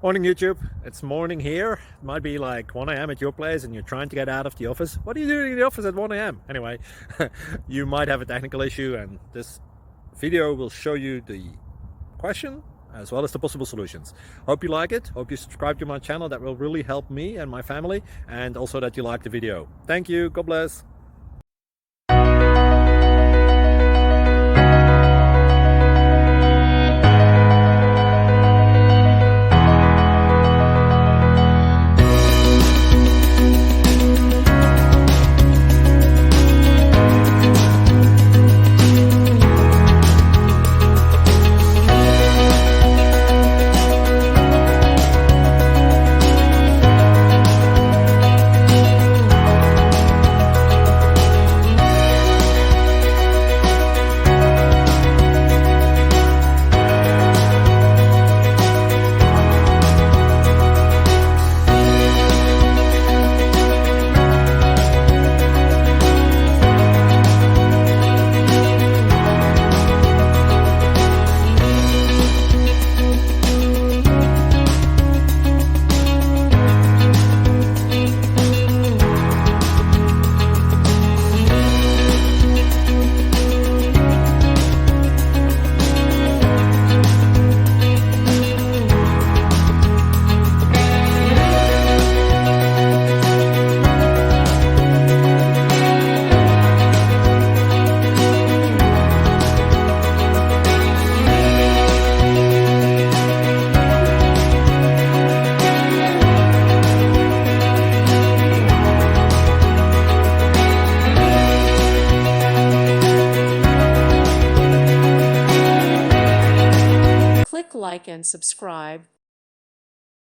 Morning YouTube, it's morning here. It might be like 1 a.m. at your place and you're trying to get out of the office. What are you doing in the office at 1 a.m.? Anyway, you might have a technical issue and this video will show you the question as well as the possible solutions. Hope you like it, hope you subscribe to my channel. That will really help me and my family, and also that you like the video. Thank you, God bless. Click like and subscribe.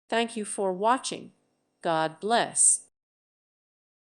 Thank you for watching. God bless.